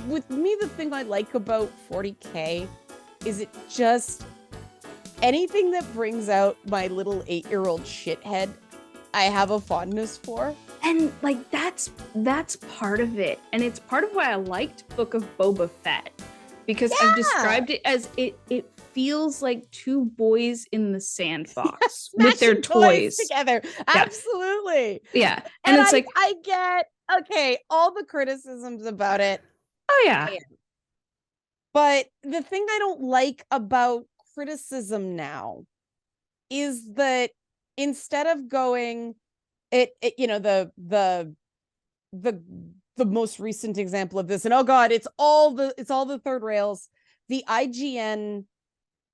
with me, the thing I like about 40K is it just anything that brings out my little 8-year-old shithead, I have a fondness for. And like that's part of it. And it's part of why I liked Book of Boba Fett. Because I've described it as it feels like two boys in the sandbox with their toys together. Yeah. Absolutely. Yeah. And it's like I get all the criticisms about it. Oh yeah. But the thing I don't like about criticism now is that instead of going the most recent example of this, and oh god, it's all the third rails, the IGN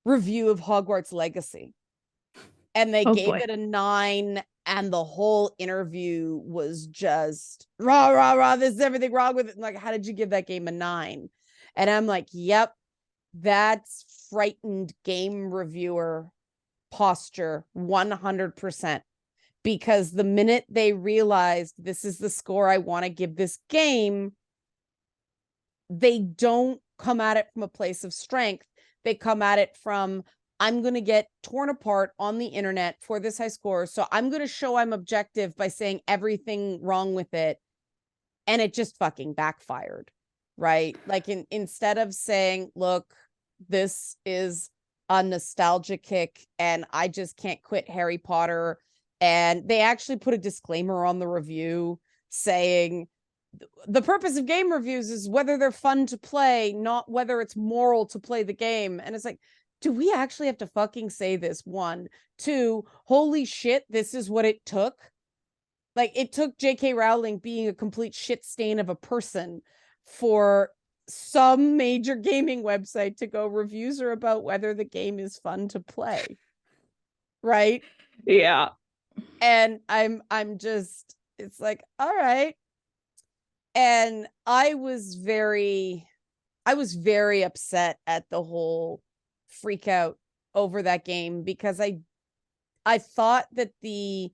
review of Hogwarts Legacy, and they gave it a 9, and the whole interview was just rah, there's everything wrong with it. Like, how did you give that game a 9? And I'm like, yep, that's frightened game reviewer posture 100%. Because the minute they realized this is the score I want to give this game, they don't come at it from a place of strength. They come at it from, I'm going to get torn apart on the internet for this high score. So I'm going to show I'm objective by saying everything wrong with it. And it just fucking backfired, right? Like instead of saying, look, this is a nostalgia kick and I just can't quit Harry Potter. And they actually put a disclaimer on the review saying the purpose of game reviews is whether they're fun to play, not whether it's moral to play the game. And it's like, do we actually have to fucking say this? 1, 2, holy shit, this is what it took. Like, it took J.K. Rowling being a complete shit stain of a person for some major gaming website to go, reviews are about whether the game is fun to play. Right? Yeah. And I'm just, it's like, all right. And I was very upset at the whole freak out over that game, because I thought that the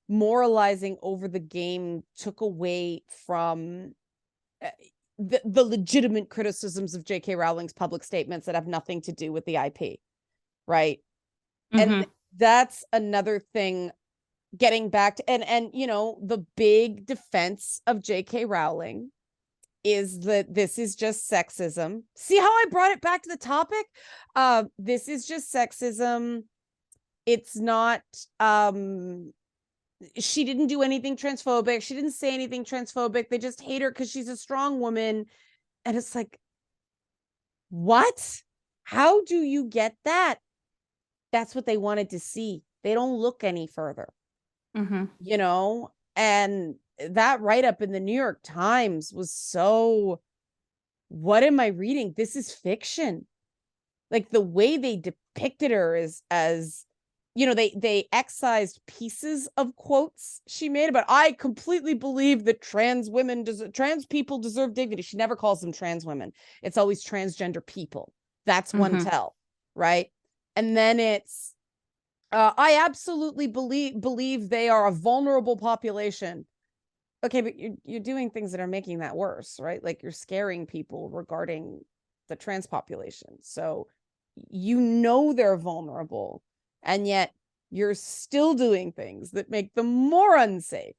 moralizing over the game took away from the legitimate criticisms of J.K. Rowling's public statements that have nothing to do with the IP, right? Mm-hmm. And that's another thing, getting back to, and you know, the big defense of J.K. Rowling is that this is just sexism. See how I brought it back to the topic? This is just sexism. It's not, she didn't do anything transphobic. She didn't say anything transphobic. They just hate her because she's a strong woman. And it's like, what? How do you get that? That's what they wanted to see. They don't look any further. Mm-hmm. You know, and that write-up in the New York Times was so, what am I reading? This is fiction. Like, the way they depicted her as, you know, they excised pieces of quotes she made about, I completely believe that trans people deserve dignity. She never calls them trans women. It's always transgender people. That's one tell, right? And then it's, I absolutely believe they are a vulnerable population. Okay, but you're doing things that are making that worse, right? Like, you're scaring people regarding the trans population. So you know they're vulnerable, and yet you're still doing things that make them more unsafe.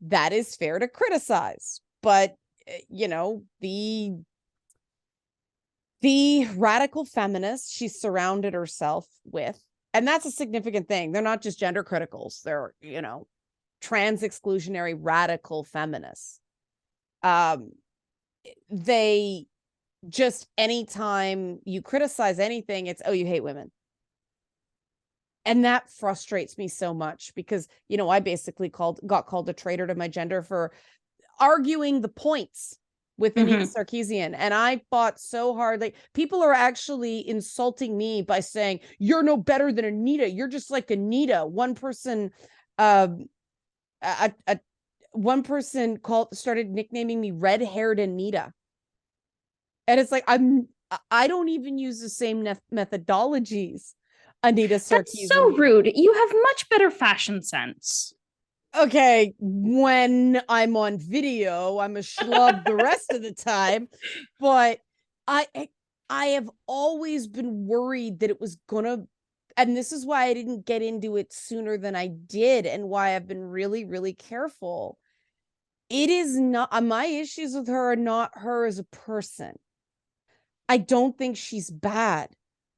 That is fair to criticize. But, you know, the radical feminists she surrounded herself with, and that's a significant thing. They're not just gender criticals. They're, you know, trans exclusionary radical feminists. They just, anytime you criticize anything, it's, oh, you hate women. And that frustrates me so much because, you know, I basically got called a traitor to my gender for arguing the points with Anita Sarkeesian. And I fought so hard. Like, people are actually insulting me by saying, you're no better than Anita. You're just like Anita. One person, one person started nicknaming me red-haired Anita. And it's like, I don't even use the same methodologies Anita Sarkeesian. That's so rude. You have much better fashion sense. Okay, when I'm on video, I'm a schlub the rest of the time, but I I have always been worried that it was gonna, and this is why I didn't get into it sooner than I did, and why I've been really, really careful. It is not, my issues with her are not her as a person. I don't think she's bad.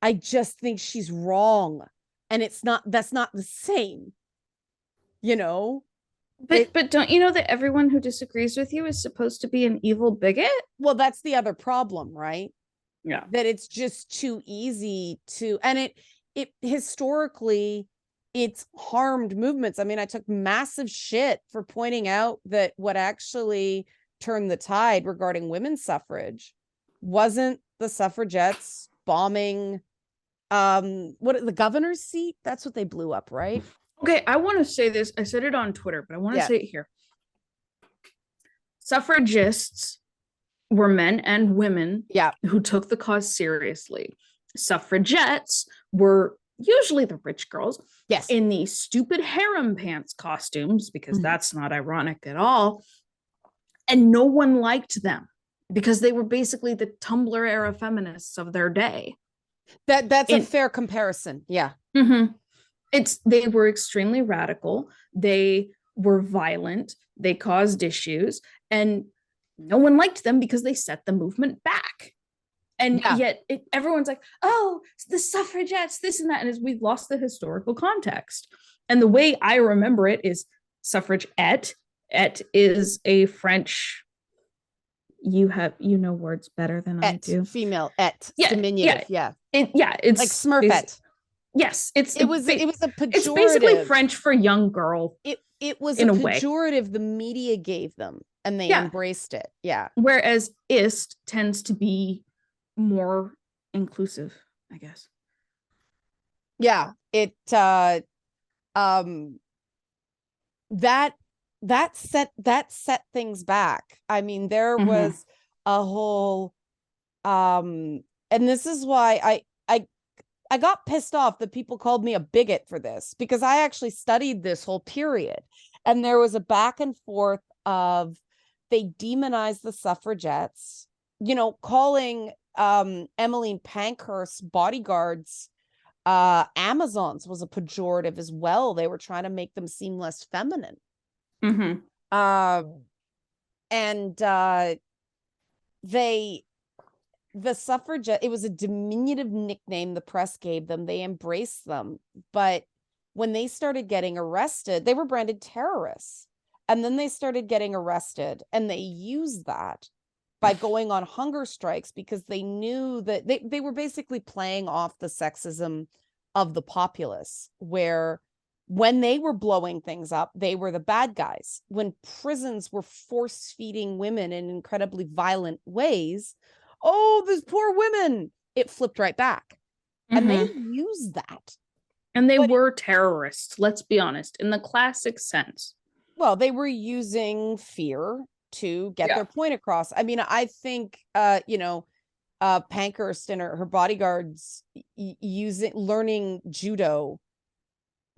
I just think she's wrong. And that's not the same, you know? But don't you know that everyone who disagrees with you is supposed to be an evil bigot? Well, that's the other problem, right? Yeah. That it's just too easy to, and it historically, it's harmed movements. I mean, I took massive shit for pointing out that what actually turned the tide regarding women's suffrage wasn't the suffragettes bombing what, the governor's seat. That's what they blew up, right? Okay, I want to say this. I said it on Twitter, but I want to say it here. Suffragists were men and women who took the cause seriously. Suffragettes were usually the rich girls in the stupid harem pants costumes, because that's not ironic at all. And no one liked them because they were basically the Tumblr era feminists of their day. That's a fair comparison. Yeah. Mm-hmm. They were extremely radical. They were violent. They caused issues, and no one liked them because they set the movement back. And yet everyone's like, oh, the suffragettes, this and that. And we've lost the historical context. And the way I remember it is suffragette. Et is a French. You know words better than I do. Female. Et. Diminutive. Yeah. It's like Smurfette. Yes, it was a pejorative. It's basically French for young girl. It was a pejorative the media gave them, and they embraced it. Yeah. Whereas ist tends to be more inclusive, I guess. Yeah. It that set things back. I mean, there was a whole and this is why I got pissed off that people called me a bigot for this, because I actually studied this whole period, and there was a back and forth of, they demonized the suffragettes, calling Emmeline Pankhurst's bodyguards Amazons was a pejorative as well. They were trying to make them seem less feminine. The suffragette, it was a diminutive nickname the press gave them. They embraced them. But when they started getting arrested, they were branded terrorists. And then they started getting arrested, and they used that by going on hunger strikes, because they knew that they were basically playing off the sexism of the populace, where when they were blowing things up, they were the bad guys. When prisons were force feeding women in incredibly violent ways, oh, these poor women, it flipped right back. And they used that. And they were terrorists, let's be honest, in the classic sense. Well, they were using fear to get their point across. I mean, I think, Pankhurst and her bodyguards learning judo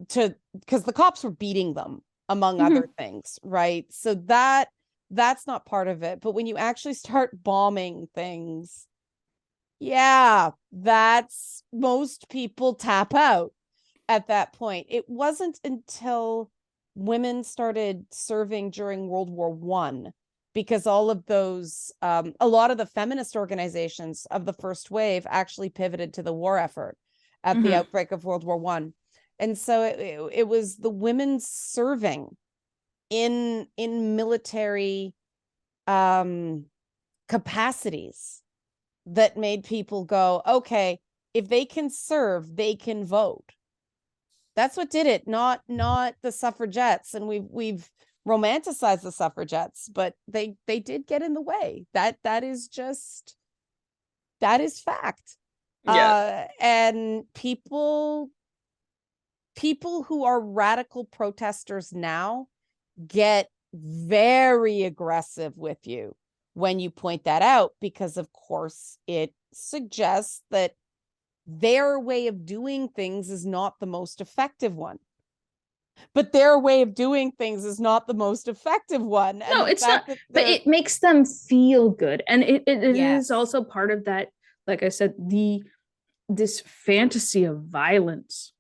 because the cops were beating them, among other things, right? So that's not part of it. But when you actually start bombing things, that's, most people tap out at that point. It wasn't until women started serving during World War I, because all of those, a lot of the feminist organizations of the first wave actually pivoted to the war effort at the outbreak of World War I. And so it was the women serving in military capacities that made people go, okay, if they can serve, they can vote. That's what did it, not the suffragettes. And we've romanticized the suffragettes, but they did get in the way. That is fact. And people who are radical protesters now get very aggressive with you when you point that out, because of course it suggests that their way of doing things is not the most effective one. but their way of doing things is not the most effective one. And no, it's not, but it makes them feel good. And it is also part of that, like I said, this fantasy of violence.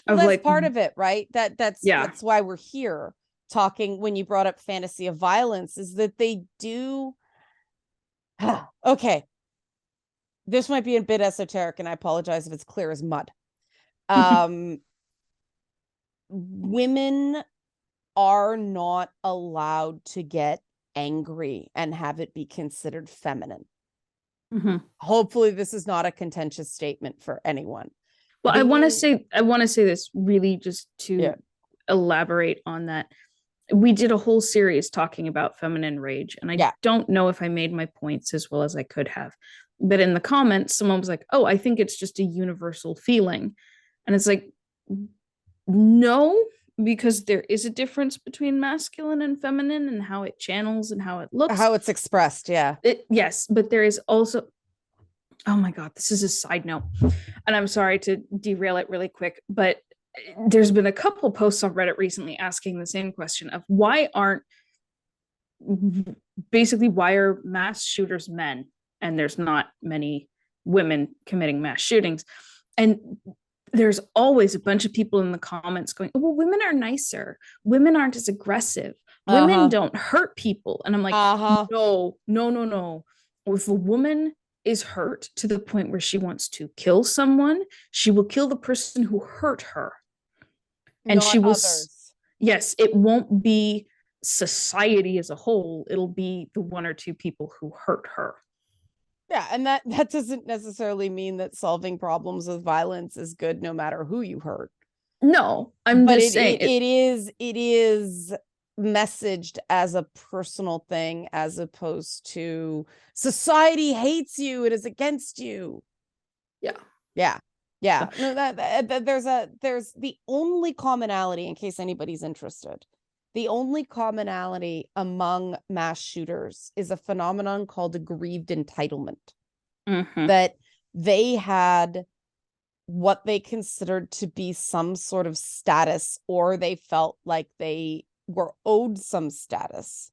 Well, that's part of it, right? That's why we're here talking. When you brought up fantasy of violence, is that they do. Okay, this might be a bit esoteric, and I apologize if it's clear as mud. Women are not allowed to get angry and have it be considered feminine. Mm-hmm. Hopefully this is not a contentious statement for anyone. Well, I want to say this really just to elaborate on that. We did a whole series talking about feminine rage, and I don't know if I made my points as well as I could have. But in the comments, someone was like, "Oh, I think it's just a universal feeling." And it's like, no, because there is a difference between masculine and feminine and how it channels and how it looks. How it's expressed, yes, but there is also, oh my God, this is a side note. And I'm sorry to derail it really quick, but there's been a couple posts on Reddit recently asking the same question of why are mass shooters men and there's not many women committing mass shootings? And there's always a bunch of people in the comments going, oh, well, women are nicer. Women aren't as aggressive. Women don't hurt people. And I'm like, no. If a woman is hurt to the point where she wants to kill someone, she will kill the person who hurt her. And not she will, yes, it won't be society as a whole. It'll be the one or two people who hurt her. Yeah, and that doesn't necessarily mean that solving problems with violence is good no matter who you hurt. No, I'm just saying it is messaged as a personal thing as opposed to society hates you, it is against you. Yeah. No, that there's the only commonality, in case anybody's interested. The only commonality among mass shooters is a phenomenon called aggrieved entitlement. That they had what they considered to be some sort of status, or they felt like they were owed some status.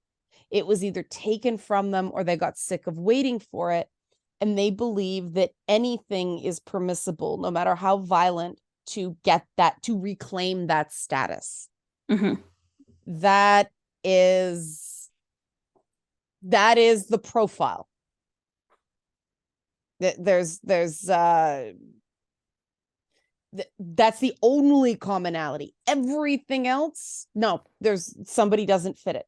It was either taken from them or they got sick of waiting for it. And they believe that anything is permissible, no matter how violent, to get that, to reclaim that status. That is the profile. That's the only commonality. Everything else, no, somebody doesn't fit it.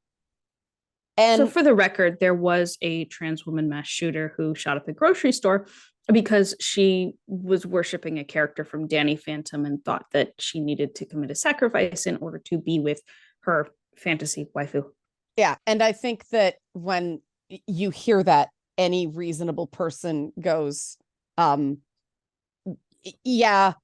And so for the record, there was a trans woman mass shooter who shot up a grocery store because she was worshiping a character from Danny Phantom and thought that she needed to commit a sacrifice in order to be with her fantasy waifu. Yeah, and I think that when you hear that, any reasonable person goes, yeah,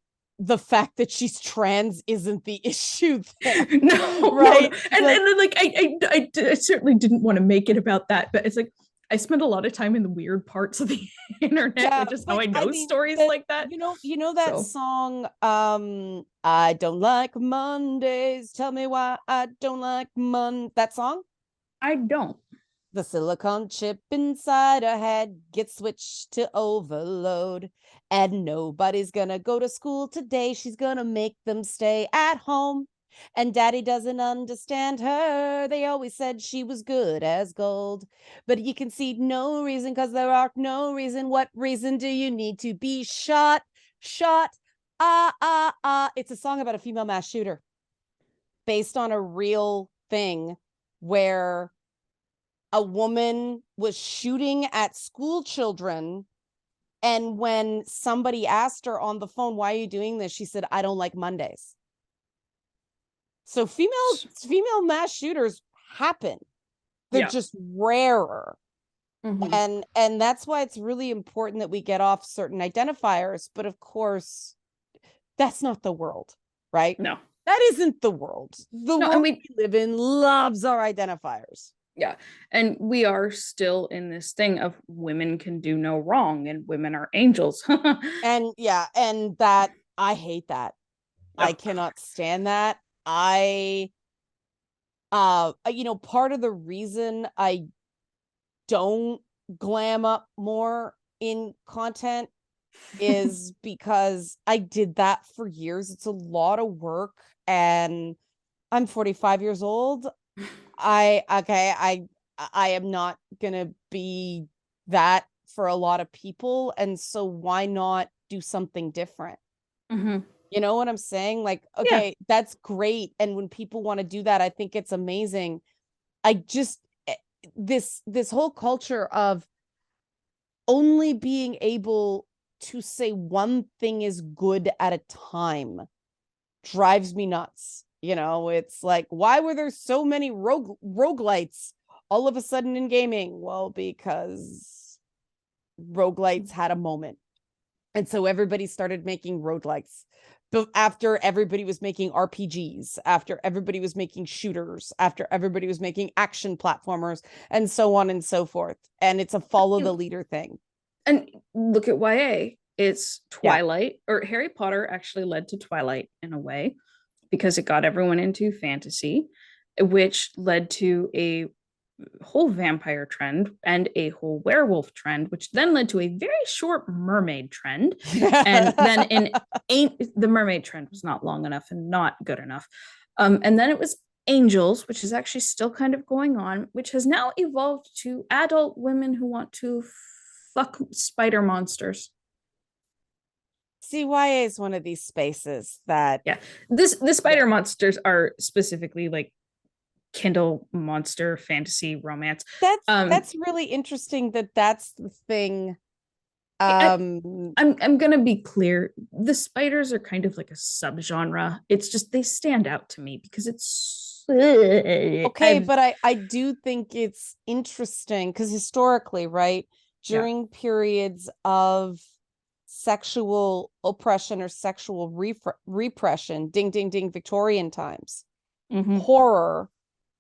the fact that she's trans isn't the issue there. No, right? No. And like I certainly didn't want to make it about that, but it's like I spend a lot of time in the weird parts of the internet, which is how I know stories like that. You know that song, I don't like Mondays, tell me why I don't like that song? I don't. The silicon chip inside her head gets switched to overload, and nobody's gonna go to school today. She's gonna make them stay at home, and daddy doesn't understand her. They always said she was good as gold, but you can see no reason, because there are no reason. What reason do you need to be shot? It's a song about a female mass shooter based on a real thing where a woman was shooting at school children, and when somebody asked her on the phone, why are you doing this? She said, I don't like Mondays. So female mass shooters happen. They're just rarer. And that's why it's really important that we get off certain identifiers. But of course, that's not the world, right? No. That isn't the world. The world we live in loves our identifiers. Yeah. And we are still in this thing of women can do no wrong and women are angels. And that I hate that. I cannot stand that. I part of the reason I don't glam up more in content is because I did that for years. It's a lot of work, and I'm 45 years old. I am not gonna be that for a lot of people, and so why not do something different? You know what I'm saying? Like, okay, that's great, and when people want to do that, I think it's amazing. I just this whole culture of only being able to say one thing is good at a time drives me nuts. It's like, why were there so many roguelites all of a sudden in gaming? Well, because roguelites had a moment. And so everybody started making roguelites. But after everybody was making RPGs, after everybody was making shooters, after everybody was making action platformers, and so on and so forth. And it's a follow the leader thing. And look at YA. It's Twilight, or Harry Potter actually led to Twilight in a way, because it got everyone into fantasy, which led to a whole vampire trend and a whole werewolf trend, which then led to a very short mermaid trend. And then the mermaid trend was not long enough and not good enough. And then it was angels, which is actually still kind of going on, which has now evolved to adult women who want to fuck spider monsters. CYA is one of these spaces that the spider monsters are specifically like Kindle monster fantasy romance. That's really interesting that's the thing. I'm gonna be clear, the spiders are kind of like a subgenre. It's just they stand out to me because it's okay. But I do think it's interesting because historically, right, during periods of sexual oppression or sexual repression, ding ding ding, Victorian times, horror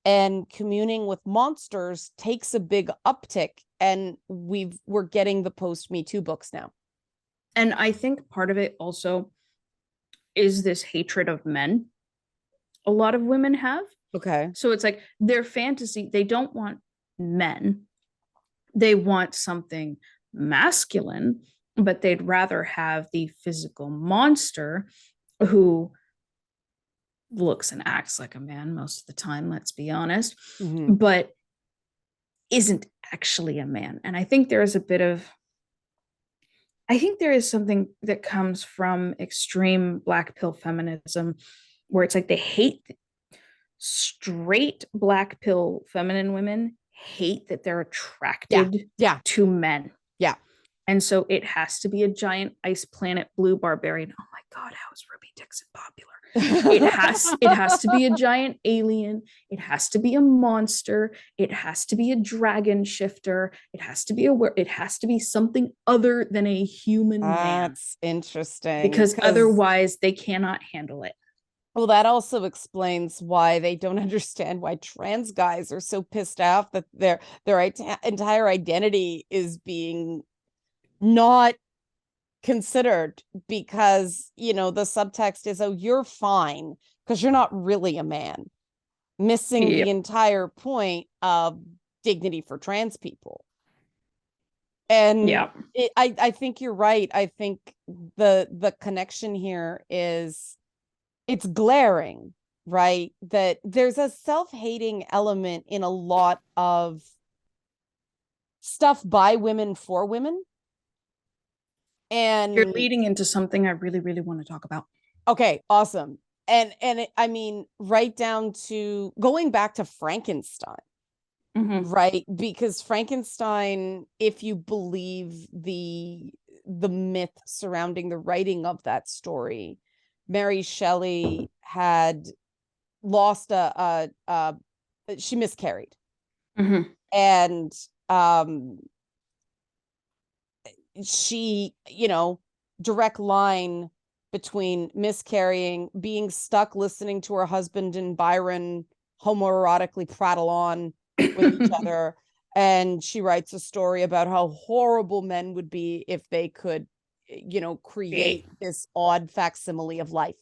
and communing with monsters takes a big uptick, and we're getting the post Me Too books now. And I think part of it also is this hatred of men a lot of women have. Okay. So it's like their fantasy, they don't want men. They want something masculine, but they'd rather have the physical monster who looks and acts like a man most of the time, let's be honest, but isn't actually a man. And I think there is something that comes from extreme black pill feminism where it's like they hate straight black pill feminine women hate that they're attracted to men. Yeah. And so it has to be a giant ice planet blue barbarian. Oh my God, how is Ruby Dixon popular? It has to be a giant alien. It has to be a monster. It has to be a dragon shifter. It has to be something other than a human man. That's interesting. Because otherwise they cannot handle it. Well, that also explains why they don't understand why trans guys are so pissed off that their entire identity is being not considered, because the subtext is, oh, you're fine because you're not really a man, missing the entire point of dignity for trans people. And I think you're right. I think the connection here is it's glaring, right? That there's a self-hating element in a lot of stuff by women for women. And you're leading into something I really, really want to talk about. Okay, awesome. And I mean, right down to going back to Frankenstein, right? Because Frankenstein, if you believe the myth surrounding the writing of that story, Mary Shelley had lost she miscarried. And she, direct line between miscarrying, being stuck listening to her husband and Byron homoerotically prattle on with each other. And she writes a story about how horrible men would be if they could, create this odd facsimile of life.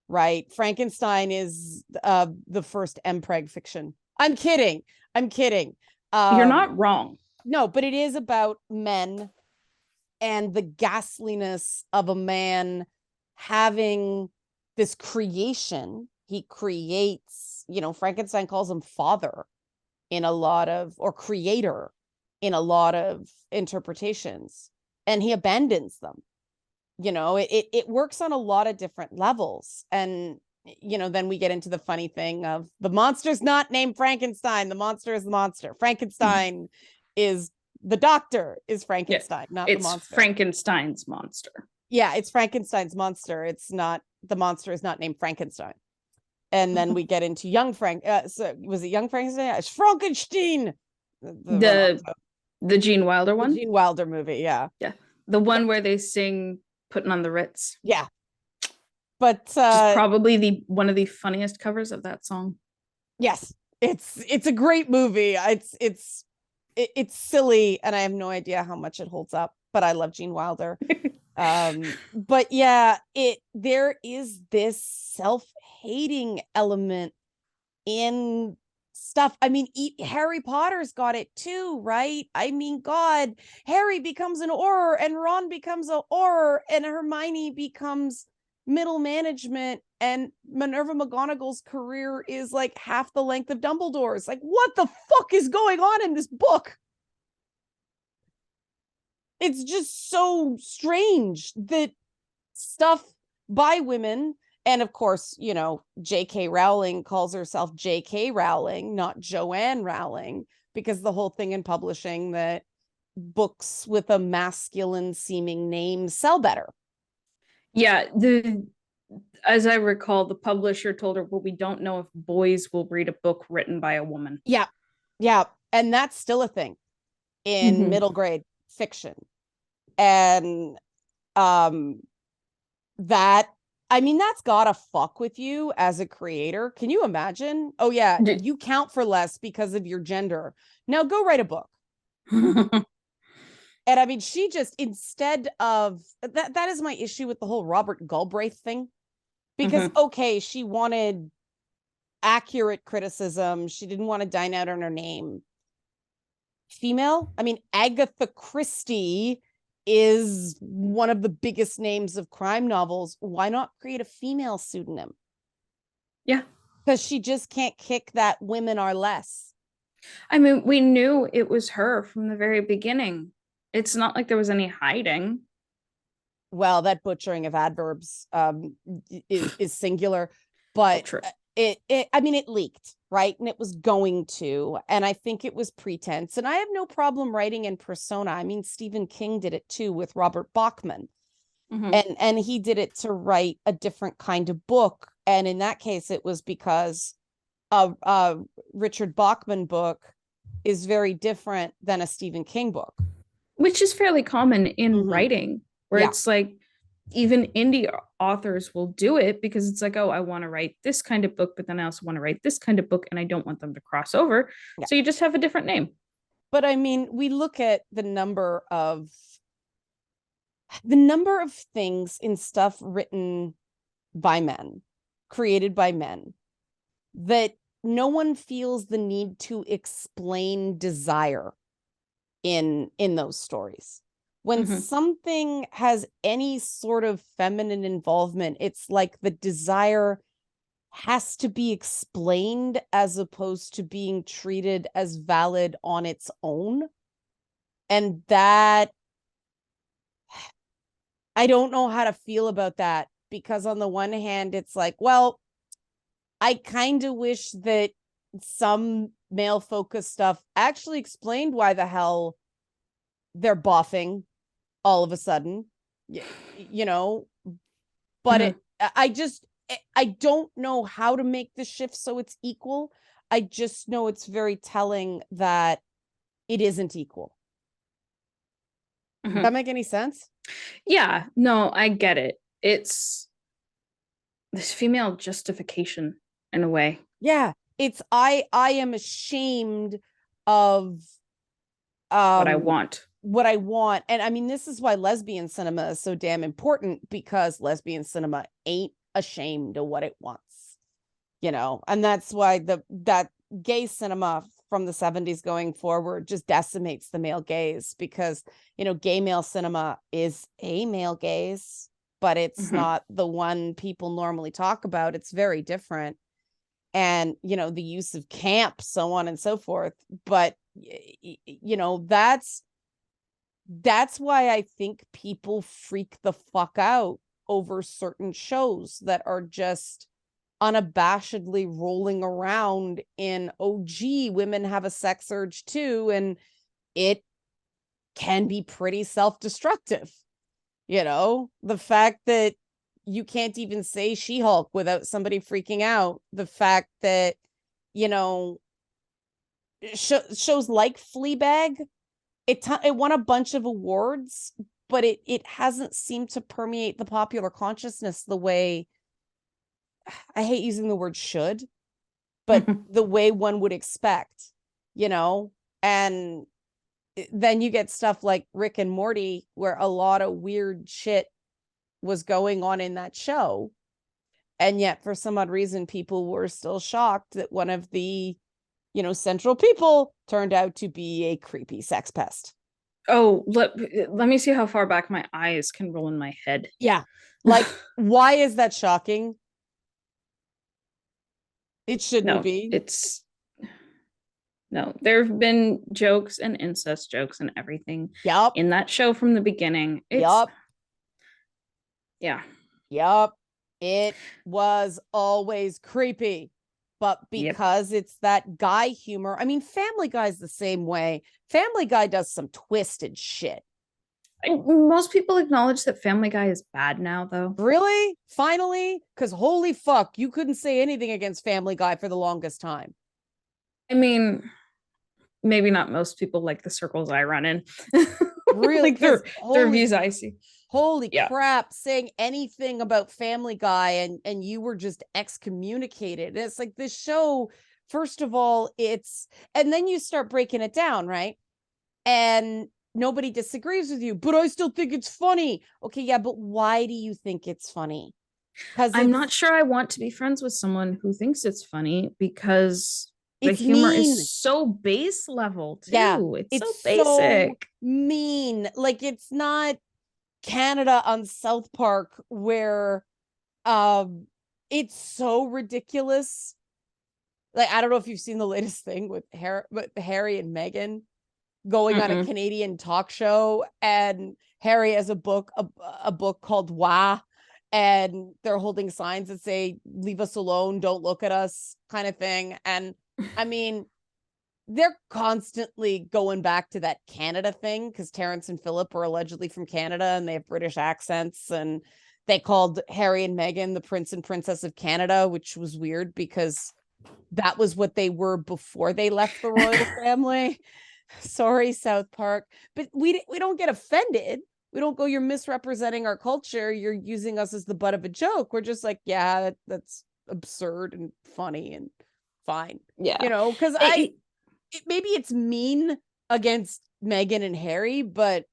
right? Frankenstein is the first mpreg fiction. I'm kidding. You're not wrong. No, but it is about men and the ghastliness of a man having this creation. He creates, Frankenstein calls him father in a lot of, or creator in a lot of interpretations, and he abandons them. It works on a lot of different levels. And then we get into the funny thing of the monster's not named Frankenstein. The monster is the monster. Frankenstein is the doctor is Frankenstein, not the monster. It's Frankenstein's monster. Yeah, it's Frankenstein's monster. It's not, the monster is not named Frankenstein. And then we get into young Frank. So was it young Frankenstein? It's Frankenstein. The Gene Wilder one? The Gene Wilder movie, yeah. Yeah. The one where they sing Putting on the Ritz. Yeah. But probably one of the funniest covers of that song. Yes. It's a great movie. It's silly, and I have no idea how much it holds up, but I love Gene Wilder. But yeah, there is this self-hating element in stuff. I mean, Harry Potter's got it too, right? I mean, God, Harry becomes an Auror, and Ron becomes an Auror, and Hermione becomes middle management, and Minerva McGonagall's career is like half the length of Dumbledore's. Like, what the fuck is going on in this book? It's just so strange that stuff by women, and of course, J.K. Rowling calls herself J.K. Rowling, not Joanne Rowling, because the whole thing in publishing that books with a masculine seeming name sell better. Yeah, as I recall, the publisher told her, well, we don't know if boys will read a book written by a woman. Yeah. And that's still a thing in middle grade fiction. And that's gotta fuck with you as a creator. Can you imagine? Oh yeah, you count for less because of your gender. Now go write a book. And I mean, she just, instead of that is my issue with the whole Robert Galbraith thing. Because okay, she wanted accurate criticism. She didn't want to dine out on her name. Female? I mean, Agatha Christie is one of the biggest names of crime novels. Why not create a female pseudonym? Yeah. Because she just can't kick that women are less. I mean, we knew it was her from the very beginning. It's not like there was any hiding. Well, that butchering of adverbs is singular, but it leaked, right? And it was going to, and I think it was pretense. And I have no problem writing in persona. I mean, Stephen King did it too with Robert Bachman. And he did it to write a different kind of book. And in that case, it was because a Richard Bachman book is very different than a Stephen King book. Which is fairly common in writing, where it's like, even indie authors will do it because it's like, oh, I want to write this kind of book, but then I also want to write this kind of book, and I don't want them to cross over. Yeah. So you just have a different name. But I mean, we look at the number of things in stuff written by men, created by men, that no one feels the need to explain desire in those stories. When something has any sort of feminine involvement, it's like the desire has to be explained as opposed to being treated as valid on its own. And that, I don't know how to feel about that, because on the one hand, it's like, well, I kind of wish that some male-focused stuff actually explained why the hell they're boffing all of a sudden, but I don't know how to make the shift so it's equal. I just know it's very telling that it isn't equal. Does that make any sense? Yeah, no, I get it. It's this female justification in a way. Yeah, it's I am ashamed of what I want. And I mean, this is why lesbian cinema is so damn important, because lesbian cinema ain't ashamed of what it wants, you know, and that's why that gay cinema from the 70s going forward just decimates the male gaze, because, you know, gay male cinema is a male gaze, but it's not the one people normally talk about. It's very different. And, you know, the use of camp, so on and so forth. But, you know, that's why I think people freak the fuck out over certain shows that are just unabashedly rolling around in, oh gee, women have a sex urge too, and it can be pretty self-destructive. You know, the fact that you can't even say She-Hulk without somebody freaking out, the fact that, you know, shows like Fleabag, it won a bunch of awards, but it hasn't seemed to permeate the popular consciousness the way, I hate using the word should, but the way one would expect, you know. And then you get stuff like Rick and Morty, where a lot of weird shit was going on in that show, and yet for some odd reason people were still shocked that one of the, you know, central people turned out to be a creepy sex pest. Oh, let me see how far back my eyes can roll in my head. Yeah. Like, why is that shocking? It shouldn't be. No, there have been jokes and incest jokes and everything in that show from the beginning. Yeah. It was always creepy. But because it's that guy humor, I mean, Family Guy's the same way. Family Guy does some twisted shit. Most people acknowledge that Family Guy is bad now, though. Really? Finally? Because holy fuck, you couldn't say anything against Family Guy for the longest time. I mean, maybe not most people, like the circles I run in. Really? Like the reviews I see. Holy crap, saying anything about Family Guy and you were just excommunicated. And it's like, this show, first of all, and then you start breaking it down, right? And nobody disagrees with you, but I still think it's funny. Okay, yeah, but why do you think it's funny? Because I'm not sure I want to be friends with someone who thinks it's funny, because the humor is so base level too. Yeah, it's so basic. So mean. Like, it's not Canada on South Park where it's so ridiculous. Like, I don't know if you've seen the latest thing with Harry and Meghan going on a Canadian talk show, and Harry has a book called Wah, and they're holding signs that say leave us alone, don't look at us, kind of thing. And I mean, they're constantly going back to that Canada thing, because Terrence and Philip are allegedly from Canada and they have British accents, and they called Harry and Meghan the Prince and Princess of Canada, which was weird because that was what they were before they left the royal family. Sorry, South Park, but we don't get offended. We don't go, you're misrepresenting our culture, you're using us as the butt of a joke. We're just like, yeah, that's absurd and funny and fine. Yeah, you know, because maybe it's mean against Meghan and Harry, but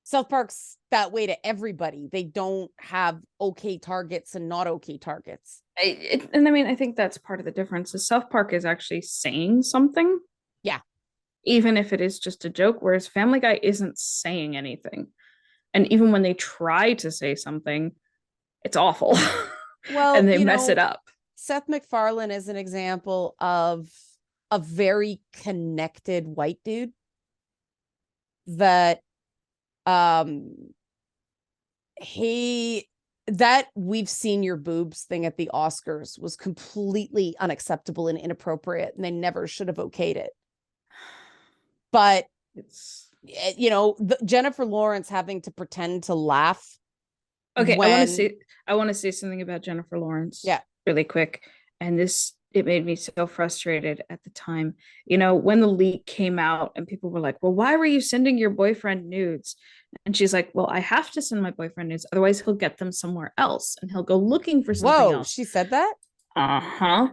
South Park's that way to everybody. They don't have okay targets and not okay targets. And I mean, I think that's part of the difference is South Park is actually saying something. Yeah. Even if it is just a joke, whereas Family Guy isn't saying anything. And even when they try to say something, it's awful. Well, and they mess it up. Seth MacFarlane is an example of a very connected white dude that that we've seen your boobs thing at the Oscars was completely unacceptable and inappropriate, and they never should have okayed it. But it's, you know, Jennifer Lawrence having to pretend to laugh. Okay, I want to say something about Jennifer Lawrence. Yeah, really quick. And it made me so frustrated at the time. You know, when the leak came out and people were like, well, why were you sending your boyfriend nudes? And she's like, well, I have to send my boyfriend nudes, otherwise he'll get them somewhere else and he'll go looking for something else. She said that? Uh-huh.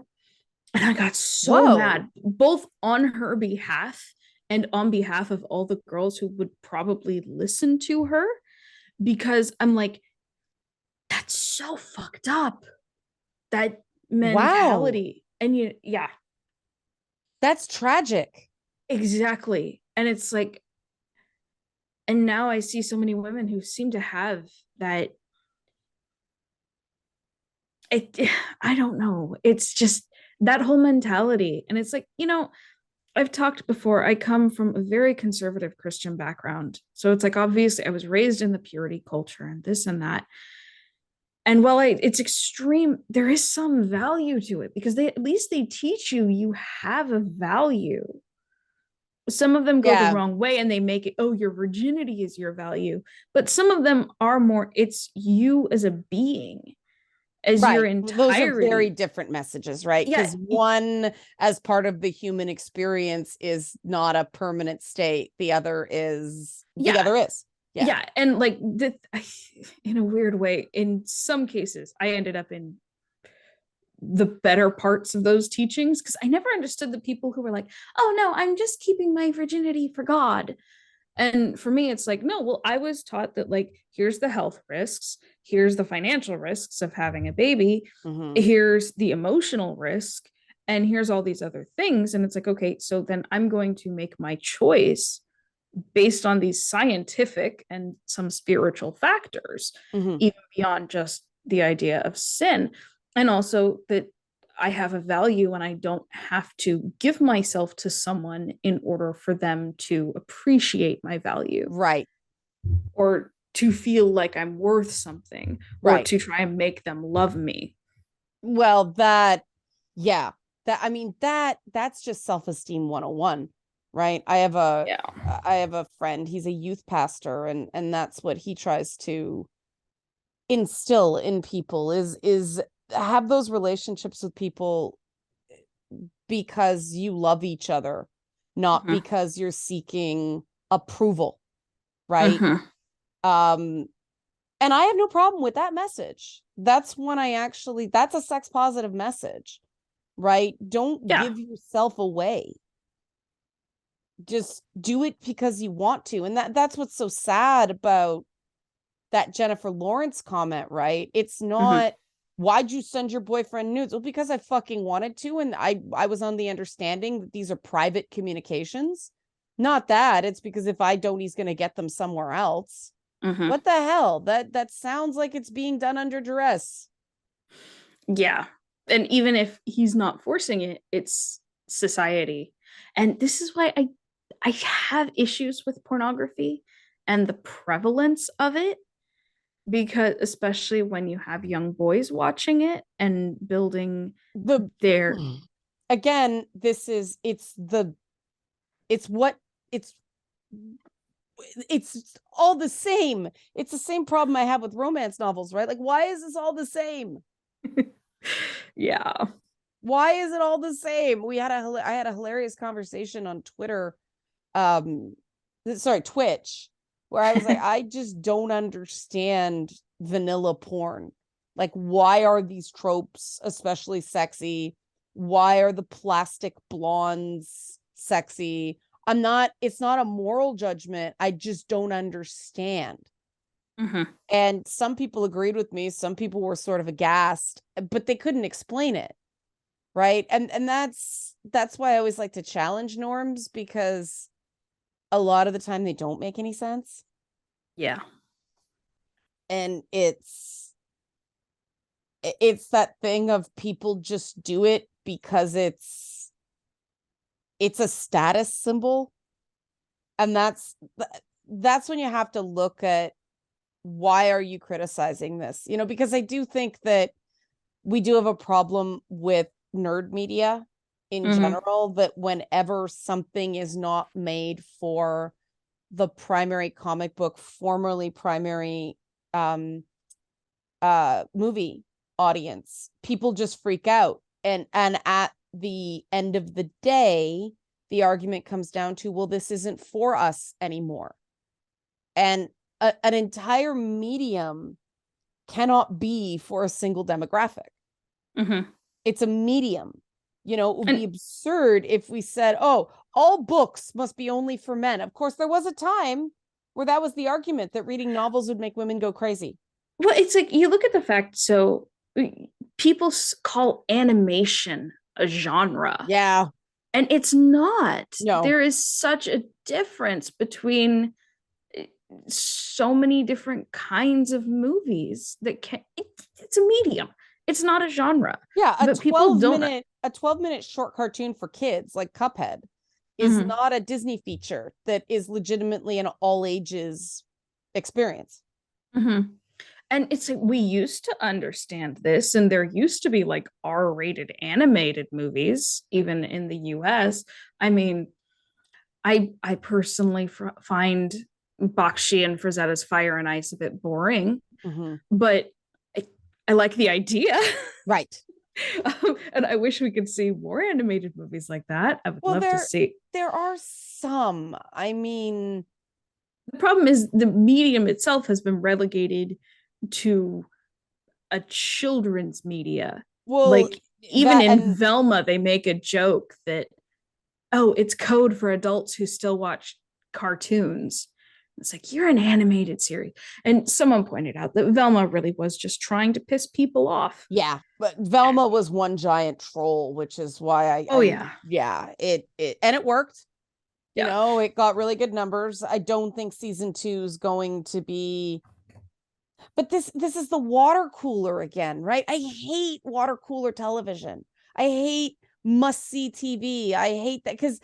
And I got so mad, both on her behalf and on behalf of all the girls who would probably listen to her, because I'm like, that's so fucked up, that mentality. Wow. And yeah, that's tragic. Exactly. And it's like, and now I see so many women who seem to have that. I don't know, it's just that whole mentality. And it's like, I've talked before, I come from a very conservative Christian background. So it's like, obviously, I was raised in the purity culture and this and that. And while it's extreme, there is some value to it, because at least they teach you have a value. Some of them go the wrong way and they make it, oh, your virginity is your value. But some of them are more, it's you as a being, as your entirety. Those are very different messages, right? Because one, as part of the human experience, is not a permanent state. The other is. Yeah. And like, in a weird way, in some cases, I ended up in the better parts of those teachings, because I never understood the people who were like, oh no, I'm just keeping my virginity for God. And for me, it's like, no, well, I was taught that, like, here's the health risks, here's the financial risks of having a baby, here's the emotional risk, and here's all these other things. And it's like, okay, so then I'm going to make my choice based on these scientific and some spiritual factors, even beyond just the idea of sin. And also that I have a value and I don't have to give myself to someone in order for them to appreciate my value. Right. Or to feel like I'm worth something, or to try and make them love me. Well, that's just self-esteem 101, right? I have a friend, he's a youth pastor, and that's what he tries to instill in people is have those relationships with people because you love each other, not because you're seeking approval, right? And I have no problem with that message. That's when that's a sex positive message, right? Don't give yourself away. Just do it because you want to. And that's what's so sad about that Jennifer Lawrence comment, right? It's not, why'd you send your boyfriend nudes? Well, because I fucking wanted to. And I was on the understanding that these are private communications. Not that. It's because if I don't, he's going to get them somewhere else. What the hell? That sounds like it's being done under duress. Yeah. And even if he's not forcing it, it's society. And this is why I have issues with pornography and the prevalence of it, because especially when you have young boys watching it and building their, again, it's all the same. It's the same problem I have with romance novels, right? Like, why is this all the same? Yeah. Why is it all the same? I had a hilarious conversation on Twitter, Twitch, where I was like, I just don't understand vanilla porn. Like, why are these tropes especially sexy? Why are the plastic blondes sexy? It's not a moral judgment. I just don't understand. And some people agreed with me. Some people were sort of aghast, but they couldn't explain it. Right. And that's why I always like to challenge norms, because a lot of the time they don't make any sense. Yeah. And it's that thing of people just do it because it's a status symbol. And that's when you have to look at, why are you criticizing this? Because I do think that we do have a problem with nerd media in general, that whenever something is not made for the primary comic book, formerly primary movie audience, people just freak out. And at the end of the day, the argument comes down to, well, this isn't for us anymore. And an entire medium cannot be for a single demographic. It's a medium. It would be absurd if we said, oh, all books must be only for men. Of course, there was a time where that was the argument, that reading novels would make women go crazy. Well, it's like you look at the fact, so people call animation a genre. Yeah. And it's not. No. There is such a difference between so many different kinds of movies that it's a medium. It's not a genre. Yeah, But people don't. a 12-minute short cartoon for kids like Cuphead is not a Disney feature that is legitimately an all ages experience. And it's like we used to understand this, and there used to be like R-rated animated movies, even in the US. I mean, I personally find Bakshi and Frazetta's Fire and Ice a bit boring, but I like the idea. Right. And I wish we could see more animated movies like that. I would love to see. There are some. I mean, the problem is the medium itself has been relegated to a children's media. Well, like even in Velma, they make a joke that, oh, it's code for adults who still watch cartoons. It's like, you're an animated series. And someone pointed out that Velma really was just trying to piss people off. Yeah, but Velma was one giant troll, which is why it worked. You know, it got really good numbers. I don't think season 2 is going to be, but this is the water cooler again, right? I hate water cooler television. I hate must-see TV. I hate that because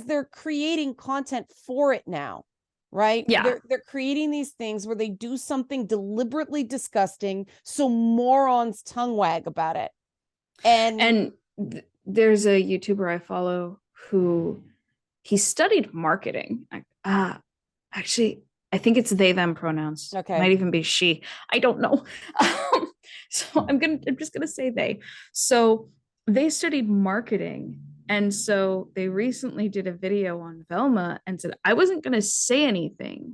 they're creating content for it now. Right? Yeah. They're creating these things where they do something deliberately disgusting so morons tongue wag about it. And there's a YouTuber I follow who he studied marketing. Actually, I think it's they them pronouns. Okay. Might even be she. I don't know. So I'm just gonna say they. So they studied marketing. And so they recently did a video on Velma and said, I wasn't going to say anything.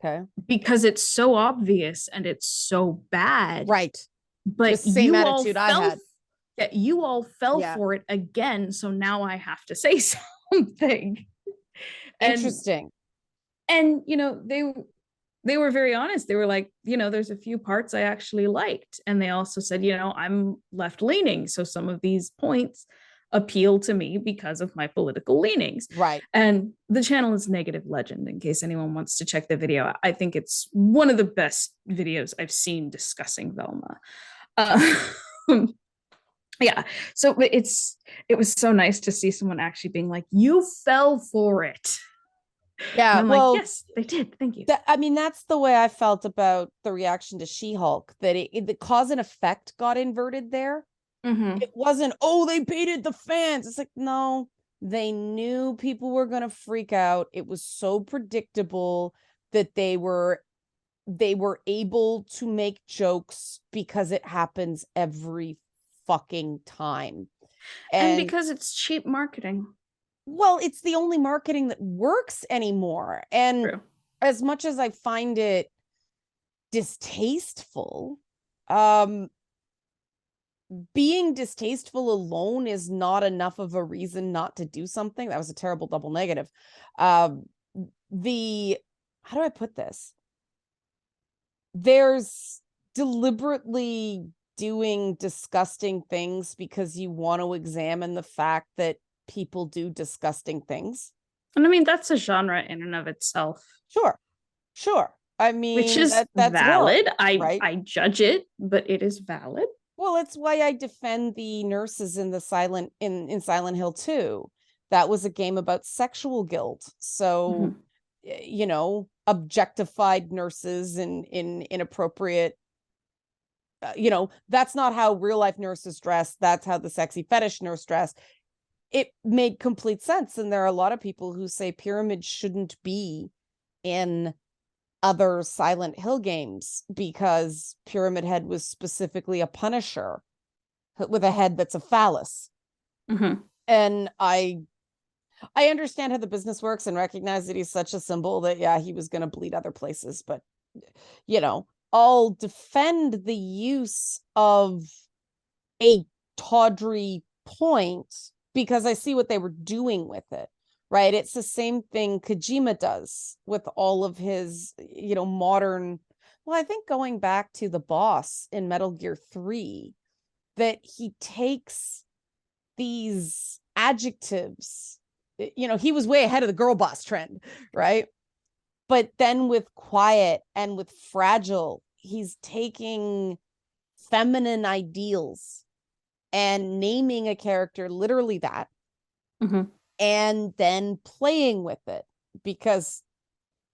Okay. Because it's so obvious and it's so bad. Right. But the same attitude I had. Yeah, you all fell for it again. So now I have to say something. Interesting. And you know, they were very honest. They were like, you know, there's a few parts I actually liked. And they also said, you know, I'm left leaning. So some of these points appeal to me because of my political leanings. Right. And the channel is Negative Legend, in case anyone wants to check the video. I think it's one of the best videos I've seen discussing Velma. Yeah. So it was so nice to see someone actually being like, you fell for it. Yeah. And I'm like, yes, they did. Thank you. I mean, that's the way I felt about the reaction to She-Hulk, that the cause and effect got inverted there. It wasn't, oh, they baited the fans. It's like, no, they knew people were going to freak out. It was so predictable that they were able to make jokes because it happens every fucking time. And because it's cheap marketing. Well, it's the only marketing that works anymore. And True. As much as I find it distasteful, being distasteful alone is not enough of a reason not to do something. That was a terrible double negative. How do I put this? There's deliberately doing disgusting things because you want to examine the fact that people do disgusting things. And I mean, that's a genre in and of itself. Sure. I mean, which is that's valid. Right? I judge it, but it is valid. Well, it's why I defend the nurses in the Silent Hill 2. That was a game about sexual guilt. So, you know, objectified nurses in inappropriate, you know, that's not how real life nurses dress. That's how the sexy fetish nurse dress. It made complete sense. And there are a lot of people who say Pyramid shouldn't be in other Silent Hill games because Pyramid Head was specifically a Punisher with a head that's a phallus. And I understand how the business works and recognize that he's such a symbol that, yeah, he was going to bleed other places. But, you know, I'll defend the use of a tawdry point because I see what they were doing with it. Right. It's the same thing Kojima does with all of his, you know, modern, Well, I think going back to the boss in Metal Gear 3, that he takes these adjectives, he was way ahead of the girl boss trend, right? But then with quiet and with fragile, he's taking feminine ideals and naming a character literally that, and then playing with it, because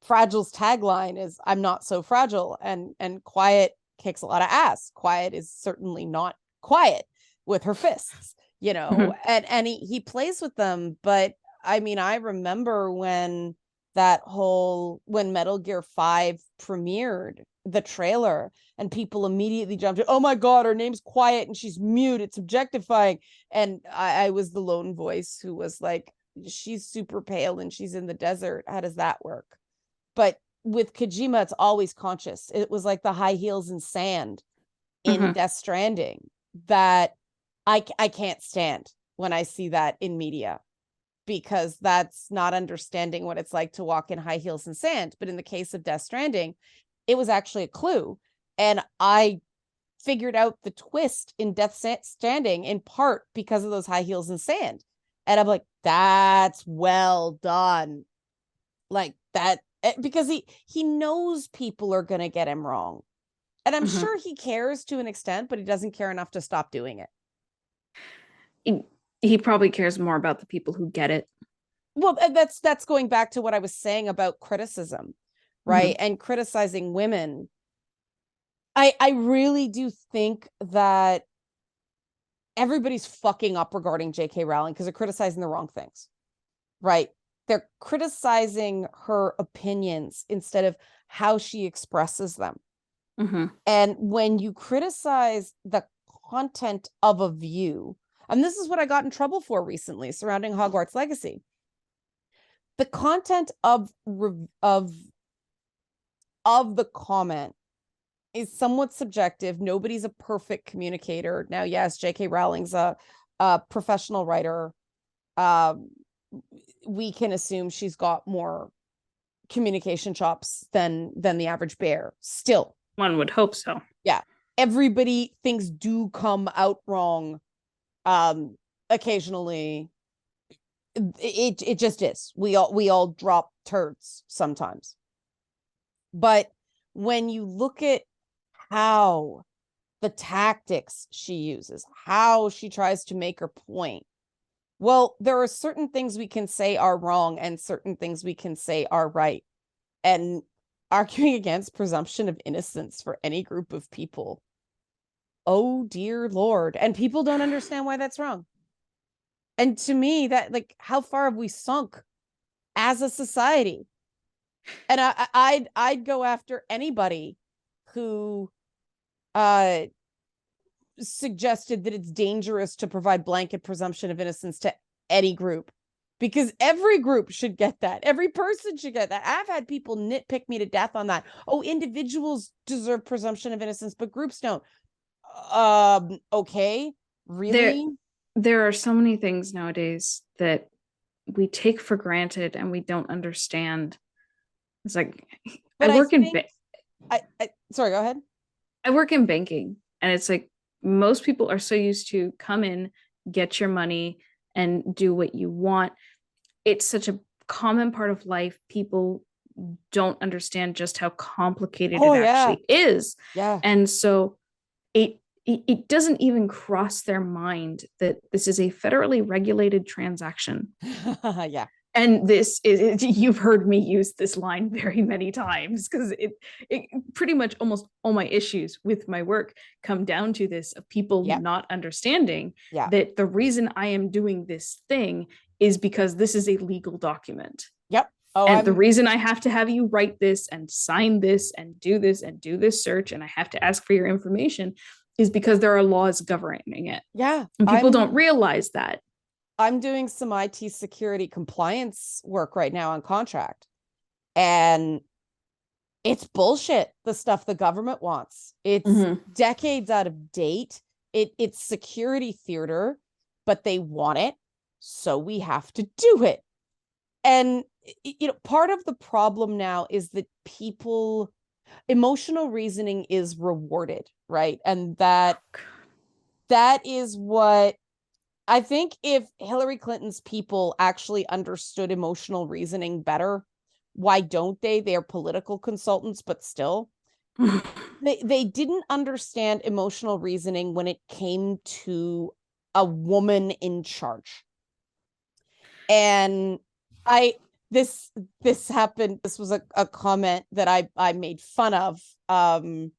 Fragile's tagline is "I'm not so fragile," and Quiet kicks a lot of ass. Quiet is certainly not quiet with her fists, and he plays with them. But I mean, I remember when Metal Gear 5 premiered, the trailer, and people immediately jumped in, oh my god, her name's Quiet and she's mute, it's objectifying. And I was the lone voice who was like, she's super pale and she's in the desert, how does that work? But with Kojima, it's always conscious. It was like the high heels and sand in Death Stranding that I can't stand when I see that in media, because that's not understanding what it's like to walk in high heels and sand. But in the case of Death Stranding, it was actually a clue. And I figured out the twist in Death Stranding in part because of those high heels and sand. And I'm like, that's well done. Like that, because he knows people are going to get him wrong. And I'm sure he cares to an extent, but he doesn't care enough to stop doing it. He probably cares more about the people who get it. Well, that's going back to what I was saying about criticism, right? And criticizing women. I really do think that everybody's fucking up regarding J.K. Rowling because they're criticizing the wrong things, right? They're criticizing her opinions instead of how she expresses them. And when you criticize the content of a view, and this is what I got in trouble for recently surrounding Hogwarts Legacy, the content of the comment is somewhat subjective. Nobody's a perfect communicator. Now, yes, J.K. Rowling's a professional writer. We can assume she's got more communication chops than the average bear. Still, one would hope so. Yeah, everybody, things do come out wrong. Occasionally, it just is. We all drop turds sometimes. But when you look at how the tactics she uses, how she tries to make her point, well, there are certain things we can say are wrong and certain things we can say are right. And arguing against presumption of innocence for any group of people, oh dear Lord. And people don't understand why that's wrong. And to me, that, like, how far have we sunk as a society? And I'd go after anybody who suggested that it's dangerous to provide blanket presumption of innocence to any group, because every group should get that. Every person should get that. I've had people nitpick me to death on that. Oh, individuals deserve presumption of innocence, but groups don't. Okay, really? There are so many things nowadays that we take for granted and we don't understand. It's like, but sorry, go ahead. I work in banking, and it's like most people are so used to come in, get your money, and do what you want. It's such a common part of life. People don't understand just how complicated it actually is. Yeah. And so it doesn't even cross their mind that this is a federally regulated transaction. Yeah. And this is, you've heard me use this line very many times, because it pretty much almost all my issues with my work come down to this, of people not understanding that the reason I am doing this thing is because this is a legal document. Yep. The reason I have to have you write this and sign this and do this search, and I have to ask for your information, is because there are laws governing it. Yeah. And people don't realize that. I'm doing some IT security compliance work right now on contract, and it's bullshit, the stuff the government wants. It's decades out of date. It's security theater, but they want it, so we have to do it. And part of the problem now is that people Emotional reasoning is rewarded, right? And that is what I think. If Hillary Clinton's people actually understood emotional reasoning better, why don't they? They're political consultants, but still. They didn't understand emotional reasoning when it came to a woman in charge. And this happened. This was a comment that I made fun of on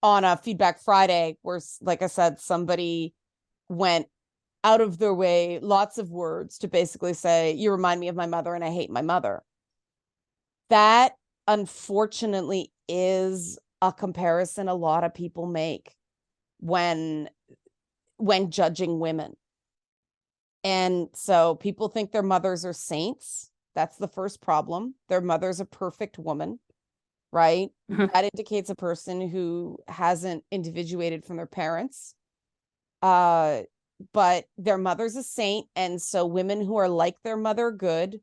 a Feedback Friday, where, like I said, somebody went out of their way, lots of words, to basically say, you remind me of my mother and I hate my mother. That, unfortunately, is a comparison a lot of people make when judging women. And so people think their mothers are saints. That's the first problem. Their mother's a perfect woman, right? That indicates a person who hasn't individuated from their parents. But their mother's a saint, and so women who are like their mother, good.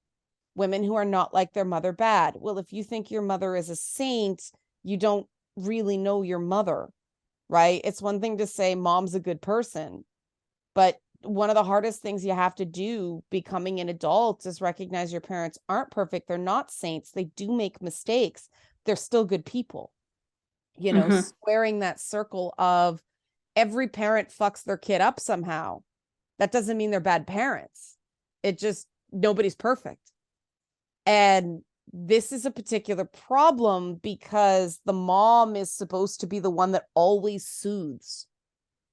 Women who are not like their mother, bad. Well, if you think your mother is a saint, you don't really know your mother, right? It's one thing to say mom's a good person, but one of the hardest things you have to do becoming an adult is recognize your parents aren't perfect. They're not saints. They do make mistakes. They're still good people. Squaring that circle of every parent fucks their kid up somehow. That doesn't mean they're bad parents. It just, nobody's perfect. And this is a particular problem because the mom is supposed to be the one that always soothes,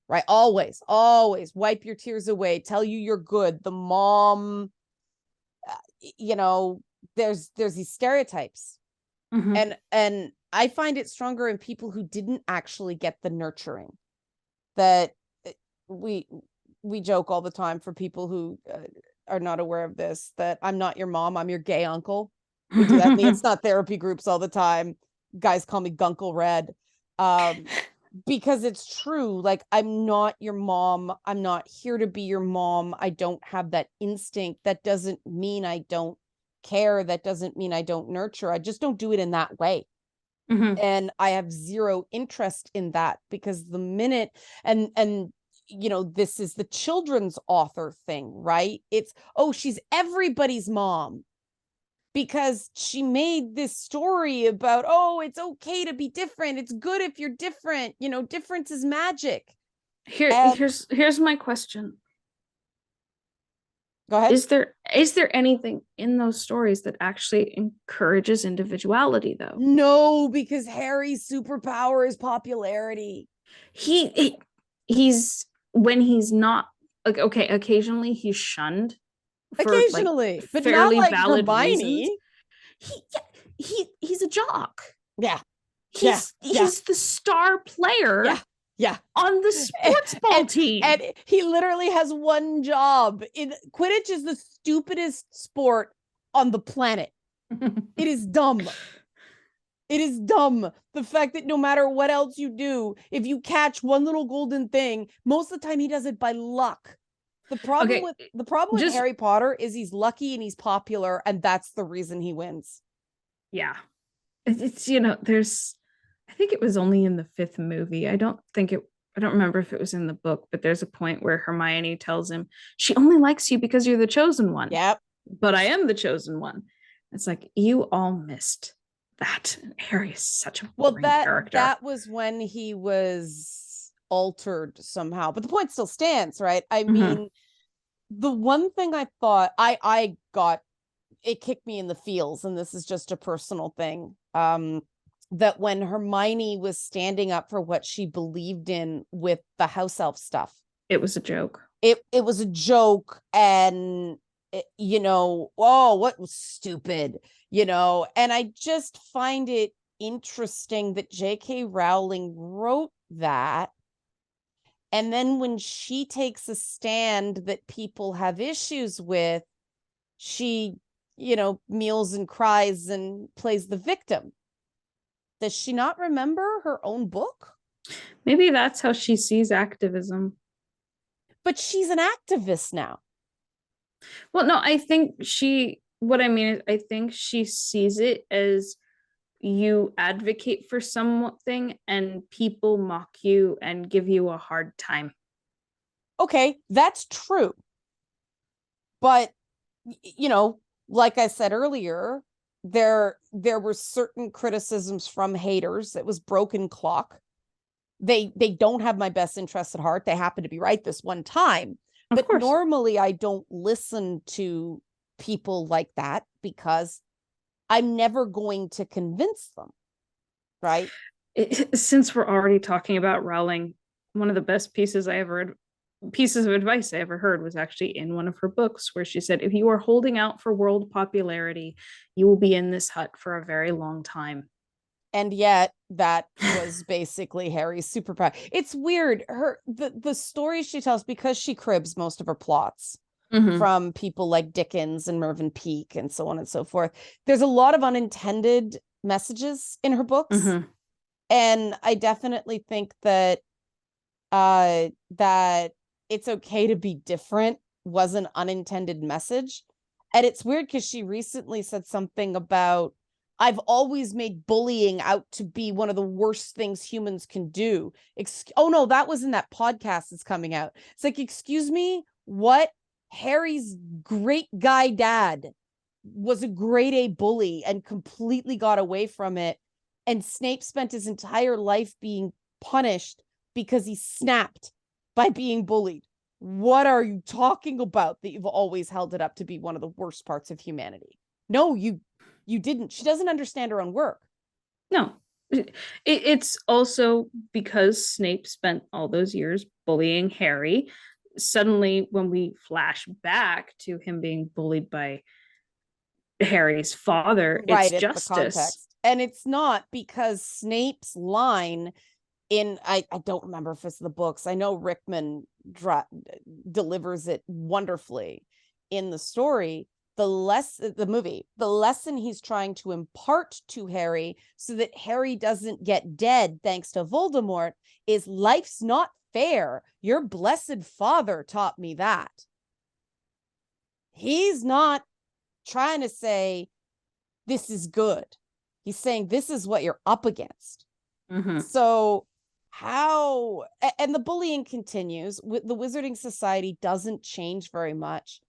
right? Always wipe your tears away, tell you you're good. The mom, there's these stereotypes. And I find it stronger in people who didn't actually get the nurturing. That we joke all the time, for people who are not aware of this, that I'm not your mom, I'm your gay uncle. We do that in the It's Not Therapy groups all the time. Guys call me Gunkle Red, because it's true. Like, I'm not your mom. I'm not here to be your mom. I don't have that instinct. That doesn't mean I don't care. That doesn't mean I don't nurture. I just don't do it in that way. And I have zero interest in that, because the minute, and this is the children's author thing, right? It's, oh, she's everybody's mom because she made this story about, oh, it's okay to be different. It's good if you're different. Difference is magic. Here's my question. Go ahead. Is there anything in those stories that actually encourages individuality, though? No, because Harry's superpower is popularity. He's when he's not, like, okay, occasionally he's shunned for, occasionally, like, but fairly not like valid Hermione. Reasons. He's a jock. Yeah. He's the star player. Yeah. On the sports ball team. And he literally has one job. Quidditch is the stupidest sport on the planet. It is dumb. It is dumb. The fact that no matter what else you do, if you catch one little golden thing, most of the time he does it by luck. The problem with Harry Potter is he's lucky and he's popular, and that's the reason he wins. Yeah. It's there's, I think it was only in the 5th movie. I don't remember if it was in the book, but there's a point where Hermione tells him she only likes you because you're the chosen one. Yep. But I am the chosen one. It's like, you all missed that. Harry is such a boring character. That was when he was altered somehow, but the point still stands, right? I mean, the one thing I thought I got, it kicked me in the feels, and this is just a personal thing, that when Hermione was standing up for what she believed in with the house elf stuff, it was a joke. It was a joke, and what was stupid, and I just find it interesting that J.K. Rowling wrote that, and then when she takes a stand that people have issues with, she meals and cries and plays the victim. Does she not remember her own book? Maybe that's how she sees activism. But she's an activist now. Well, no, I think what I mean is, I think she sees it as you advocate for something and people mock you and give you a hard time. Okay, that's true. But, you know, like I said earlier, there were certain criticisms from haters. It was broken clock. They don't have my best interests at heart. They happen to be right this one time. But normally I don't listen to people like that because I'm never going to convince them. Right? Since we're already talking about Rowling, one of the best pieces of advice I ever heard was actually in one of her books, where she said, if you are holding out for world popularity, you will be in this hut for a very long time. And yet that was basically Harry's superpower. It's weird. The stories she tells, because she cribs most of her plots from people like Dickens and Mervyn Peake and so on and so forth. There's a lot of unintended messages in her books. And I definitely think that that it's okay to be different was an unintended message. And it's weird because she recently said something about, I've always made bullying out to be one of the worst things humans can do. Oh no, that was in that podcast that's coming out. It's like, excuse me, what? Harry's great guy dad was a grade A bully and completely got away from it. And Snape spent his entire life being punished because he snapped by being bullied. What are you talking about that you've always held it up to be one of the worst parts of humanity? No, you didn't. She doesn't understand her own work. No. It's also because Snape spent all those years bullying Harry. Suddenly, when we flash back to him being bullied by Harry's father, right, it's justice. And it's not because Snape's line in, I don't remember if it's the books. I know Rickman delivers it wonderfully in the story. The lesson he's trying to impart to Harry so that Harry doesn't get dead thanks to Voldemort is life's not fair. Your blessed father taught me that. He's not trying to say this is good. He's saying this is what you're up against. So how, and the bullying continues. The Wizarding Society doesn't change very much.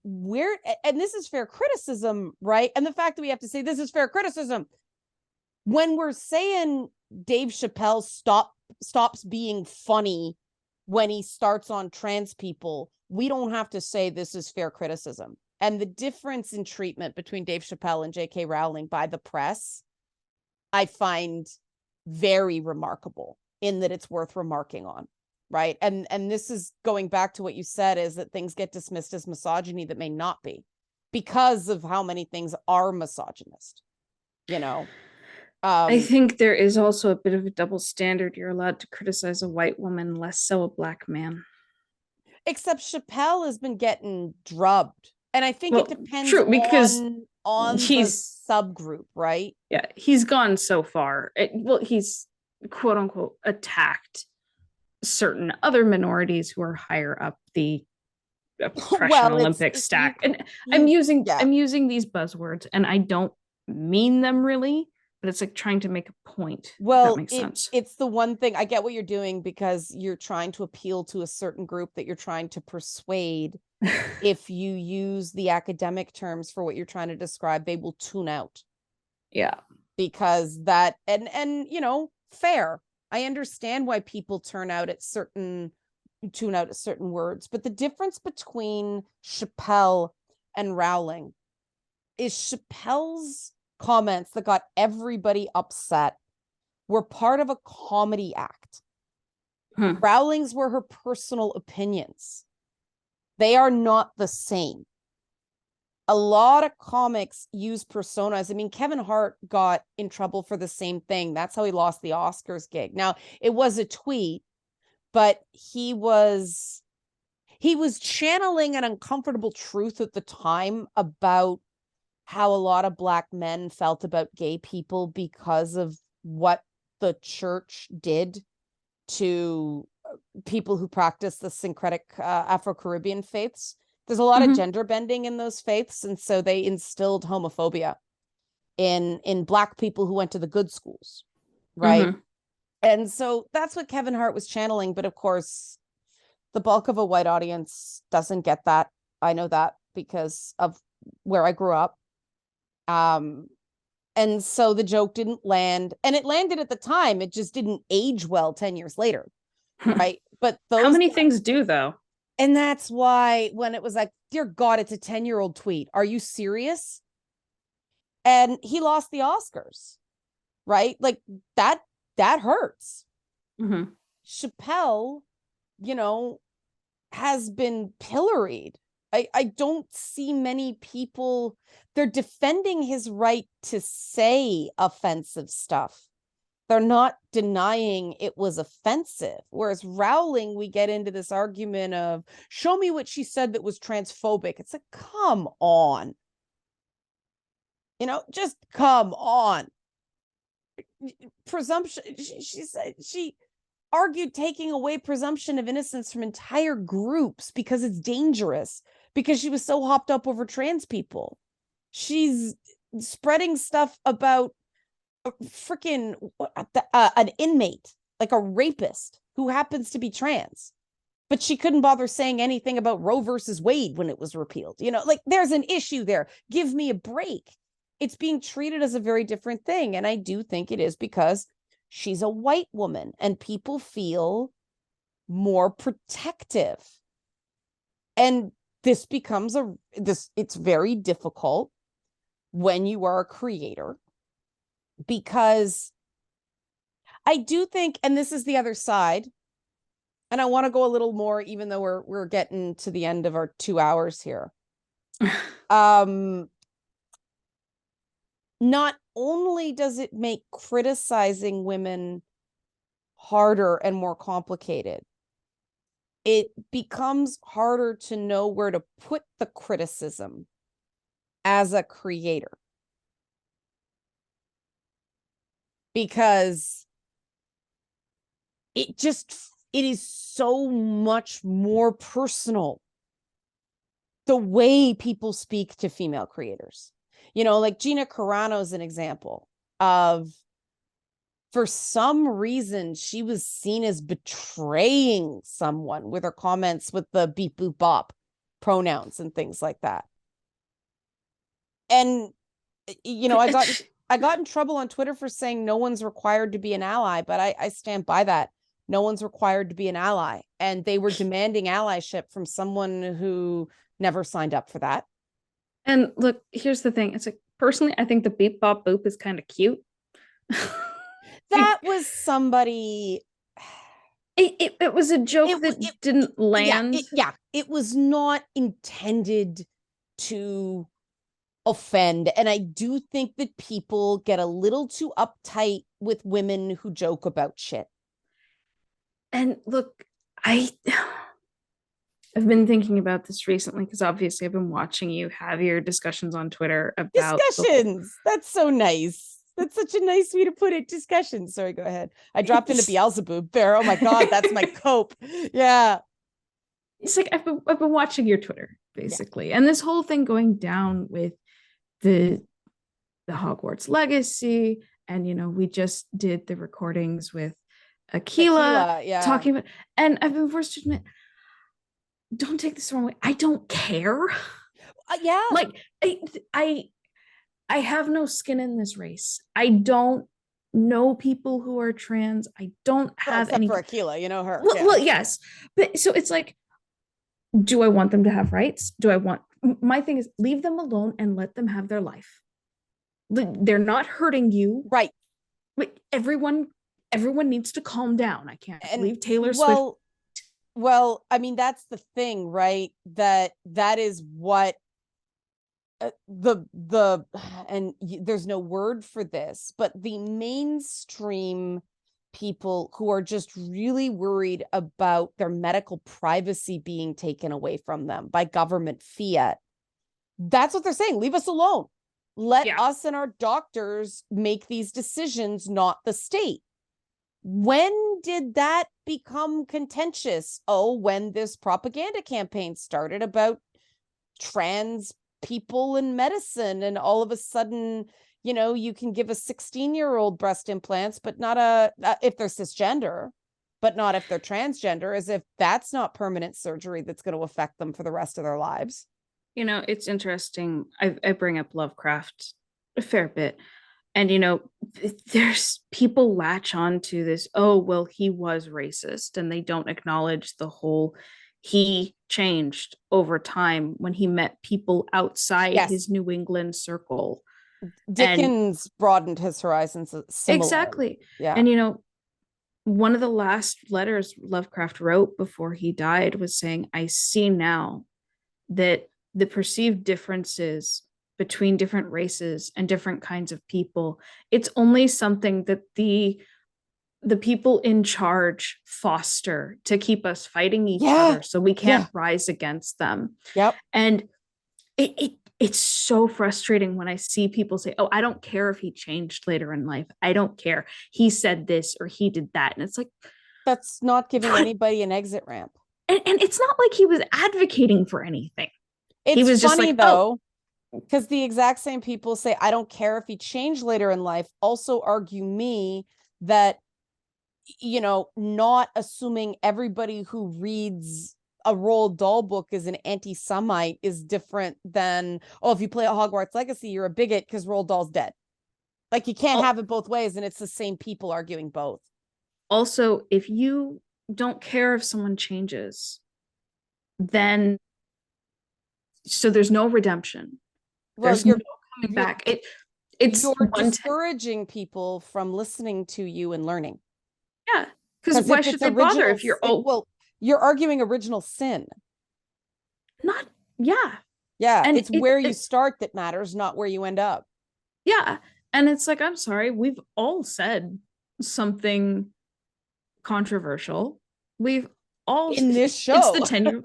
And this is fair criticism, right? And the fact that we have to say this is fair criticism when we're saying Dave Chappelle stops being funny when he starts on trans people, we don't have to say this is fair criticism. And the difference in treatment between Dave Chappelle and J.K. Rowling by the press, I find very remarkable in that it's worth remarking on. Right. And this is going back to what you said, is that things get dismissed as misogyny that may not be because of how many things are misogynist, you know. I think there is also a bit of a double standard. You're allowed to criticize a white woman, less so a black man. Except Chappelle has been getting drubbed. And I think it depends on the subgroup, right? Yeah, he's gone so far. He's quote unquote attacked certain other minorities who are higher up the oppression Olympic stack. And I'm using these buzzwords and I don't mean them really, but it's like trying to make a point. Well, that makes sense. It's the one thing I get what you're doing because you're trying to appeal to a certain group that you're trying to persuade. If you use the academic terms for what you're trying to describe, they will tune out. Yeah. Because that, and you know, fair. I understand why people tune out at certain words, but the difference between Chappelle and Rowling is Chappelle's comments that got everybody upset were part of a comedy act. Rowling's were her personal opinions. They are not the same. A lot of comics use personas. I mean, Kevin Hart got in trouble for the same thing. That's how he lost the Oscars gig. Now, it was a tweet, but he was channeling an uncomfortable truth at the time about how a lot of black men felt about gay people because of what the church did to people who practice the syncretic Afro-Caribbean faiths. There's a lot of gender bending in those faiths, and so they instilled homophobia in Black people who went to the good schools, right? Mm-hmm. And so that's what Kevin Hart was channeling. But of course, the bulk of a white audience doesn't get that. I know that because of where I grew up. And so the joke didn't land, and it landed at the time. It just didn't age well 10 years later. Right. But those, how many things do though? and that's why when it was like, dear God, it's a 10-year-old tweet. Are you serious? And he lost the Oscars, right? Like that hurts. Mm-hmm. Chappelle, has been pilloried. I don't see many people, they're defending his right to say offensive stuff. They're not denying it was offensive. Whereas Rowling, we get into this argument of, show me what she said that was transphobic. It's like, come on. Just come on. Presumption. She said, she argued taking away presumption of innocence from entire groups because it's dangerous, because she was so hopped up over trans people. She's spreading stuff about freaking an inmate, like a rapist who happens to be trans, but she couldn't bother saying anything about Roe versus Wade when it was repealed. Like there's an issue there. Give me a break. It's being treated as a very different thing. And I do think it is because she's a white woman and people feel more protective. And this becomes it's very difficult when you are a creator, because I do think, and this is the other side, and I want to go a little more, even though we're getting to the end of our 2 hours here. Not only does it make criticizing women harder and more complicated, it becomes harder to know where to put the criticism as a creator. Because it is so much more personal, the way people speak to female creators. Like Gina Carano is an example of, for some reason, she was seen as betraying someone with her comments with the beep boop bop pronouns and things like that. And, I got in trouble on Twitter for saying no one's required to be an ally, but I stand by that. No one's required to be an ally. And they were demanding allyship from someone who never signed up for that. And look, here's the thing. It's like, personally, I think the beep bop boop is kind of cute. That was somebody. It was a joke that didn't land. It was not intended to offend. And I do think that people get a little too uptight with women who joke about shit. And look, I've been thinking about this recently because obviously I've been watching you have your discussions on Twitter about discussions. That's so nice. That's such a nice way to put it. Discussions. Sorry, go ahead. I dropped into Beelzebub there. Oh my God, that's my cope. Yeah. It's like I've been watching your Twitter basically, and this whole thing going down with the Hogwarts legacy, and we just did the recordings with Akila talking about, and I've been forced to admit, don't take this the wrong way, I don't care. Like I have no skin in this race. I don't know people who are trans. I don't have any for Akila, her. Well, yes, but so it's like, do I want them to have rights? My thing is, leave them alone and let them have their life. They're not hurting you, right? But everyone needs to calm down. I can't leave Taylor Swift. Well, I mean, that's the thing, right? That is what and there's no word for this, but the mainstream people who are just really worried about their medical privacy being taken away from them by government fiat. That's what they're saying. Leave us alone. Let us and our doctors make these decisions, not the state. When did that become contentious? Oh, when this propaganda campaign started about trans people in medicine, and all of a sudden, you know, you can give a 16-year-old breast implants, but not if they're cisgender, but not if they're transgender, as if that's not permanent surgery that's going to affect them for the rest of their lives. You know, it's interesting. I bring up Lovecraft a fair bit. And, you know, there's people latch on to this, oh, well, he was racist, and they don't acknowledge the whole he changed over time when he met people outside his New England circle. Dickens broadened his horizons similarly. Exactly. Yeah. And, you know, one of the last letters Lovecraft wrote before he died was saying, I see now that the perceived differences between different races and different kinds of people, it's only something that the people in charge foster to keep us fighting each other so we can't rise against them. Yep. And it's so frustrating when I see people say, oh, I don't care if he changed later in life. I don't care. He said this or he did that. And it's like, that's not giving anybody an exit ramp. And it's not like he was advocating for anything. He was funny, just like, though, because the exact same people say, I don't care if he changed later in life, also argue me that, you know, not assuming everybody who reads a Roald Dahl book is an anti-Semite is different than, oh, if you play a Hogwarts Legacy, you're a bigot because Roald Dahl's dead. Like, you can't have it both ways, and it's the same people arguing both. Also, if you don't care if someone changes, then so there's no redemption. Well, there's no coming back. You're discouraging people from listening to you and learning. Yeah, because why should they bother if you're well, you're arguing original sin. Not and it's where you start that matters, not where you end up. Yeah, and it's like, I'm sorry, we've all said something controversial. We've all in this show. It's the tenure.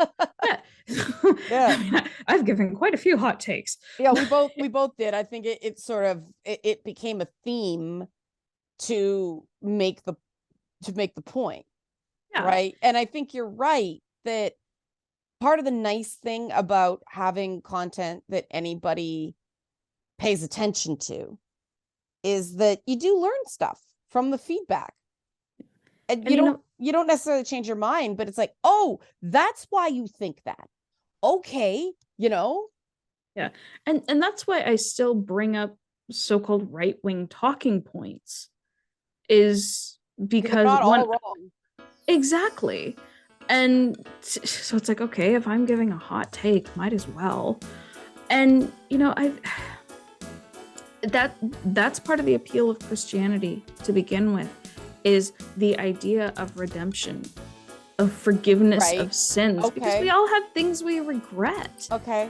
I mean, I've given quite a few hot takes. Yeah, we both did. I think it sort of it became a theme to make the point. Right. And I think you're right that part of the nice thing about having content that anybody pays attention to is that you do learn stuff from the feedback. And you don't necessarily change your mind, but it's like, oh, that's why you think that. Okay, you know? Yeah. And that's why I still bring up so-called right-wing talking points, is because they're not all wrong. Exactly. And so it's like, okay, if I'm giving a hot take, might as well. And, you know, that's part of the appeal of Christianity to begin with, is the idea of redemption, of forgiveness of sins, because we all have things we regret. Okay.